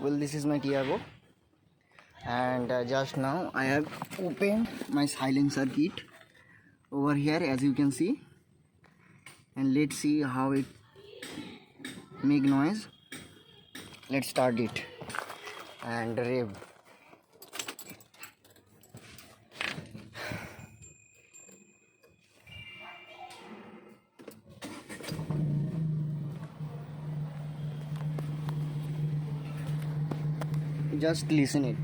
Well, this is my Tiago, and just now I have opened my silencer kit over here, as you can see, and let's see how it make noise. Let's start it and rev. Just listen it.